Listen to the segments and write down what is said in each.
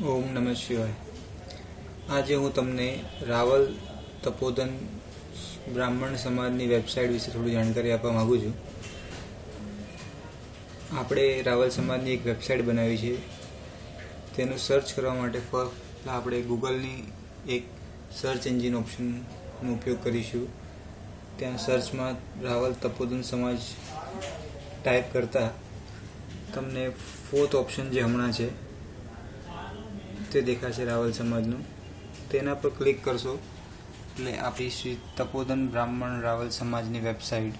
ઓમ નમઃ શિવાય। આજે હું તમને રાવલ તપોધન બ્રાહ્મણ સમાજની વેબસાઇટ વિશે થોડી જાણકારી આપવા માગું છું। આપણે રાવલ સમાજની એક વેબસાઇટ બનાવી છે। તેનું સર્ચ કરવા માટે ફક્ત આપણે ગૂગલની એક સર્ચ એન્જિન ઓપ્શનનો ઉપયોગ કરીશું। ત્યાં સર્ચમાં રાવલ તપોધન સમાજ ટાઈપ કરતાં તમને ફોર્થ ઓપ્શન જે હમણાં છે તે દેખાશે રાવલ સમાજનું। તેના પર ક્લિક કરશો એટલે આપણી શ્રી તપોધન બ્રાહ્મણ રાવલ સમાજની વેબસાઇટ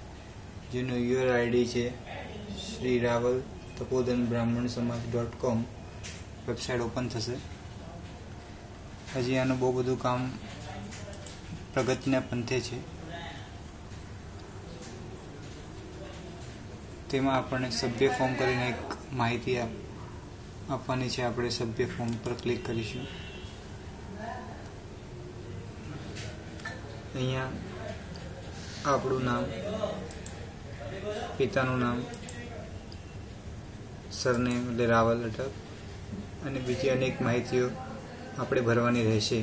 જેનો URID છે શ્રી રાવલ તપોધન બ્રાહ્મણ સમાજ.com વેબસાઇટ ઓપન થશે। હજી આનું બહુ બધું કામ પ્રગતિના પંથે છે। તેમાં આપણને સભ્ય ફોર્મ કરીને એક માહિતી આપવાની છે। આપણે સભ્ય ફોર્મ પર ક્લિક કરીશું। અહીંયા આપણું નામ, પિતાનું નામ, સરનેમ એટલે રાવલ અટક અને બીજી અનેક માહિતીઓ આપણે ભરવાની રહેશે।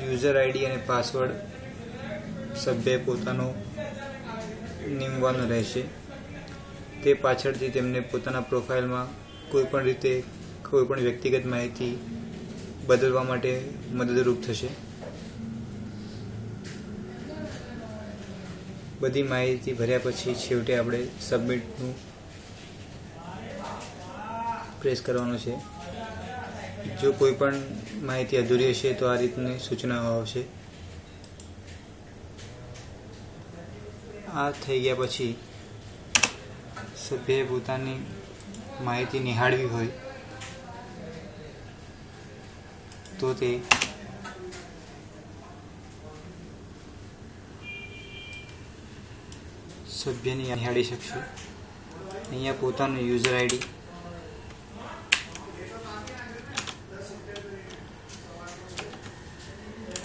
યુઝર ID અને પાસવર્ડ સભ્ય પોતાનો નીમવાનો રહેશે। તે પાછળથી તેમને પોતાના પ્રોફાઇલમાં કોઈપણ રીતે કોઈપણ વ્યક્તિગત માહિતી બદલવા માટે મદદરૂપ થશે। બધી માહિતી ભર્યા પછી છેવટે આપણે સબમિટનું પ્રેસ કરવાનું છે। જો કોઈ પણ માહિતી અધૂરી હશે તો આ રીતની સૂચનાઓ આવશે। આ થઈ ગયા પછી સભ્યએ પોતાની માહિતી નિહાળવી હોય તો તે સભ્યની નિહાળી શકશે। અહીંયા પોતાનું યુઝર ID,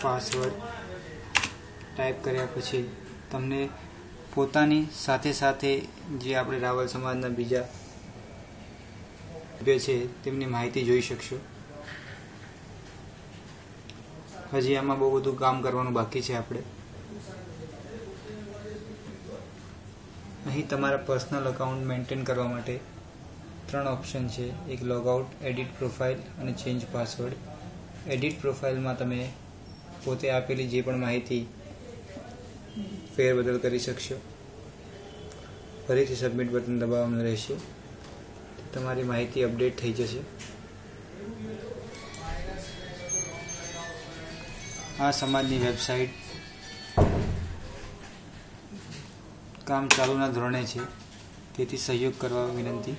પાસવર્ડ ટાઈપ કર્યા પછી તમને પોતાની સાથે સાથે જે આપણે રાવલ સમાજના બીજા સભ્ય છે તેમની માહિતી જોઈ શકશો। હજી આમાં બહુ બધું કામ કરવાનું બાકી છે। આપણે અહીં તમારા પર્સનલ અકાઉન્ટ મેન્ટેન કરવા માટે 3 ઓપ્શન છે। એક લોગઆઉટ, એડિટ પ્રોફાઇલ અને ચેન્જ પાસવર્ડ। એડિટ પ્રોફાઇલમાં તમે પોતે આપેલી જે પણ માહિતી ફેરબદલ કરી શકશો। ફરીથી સબમિટ બટન દબાવવાનું રહેશે। તમારી માહિતી અપડેટ થઈ જશે। આ સમાજની વેબસાઇટ કામ ચાલુના ધોરણે છે, તેથી સહયોગ કરવા વિનંતી।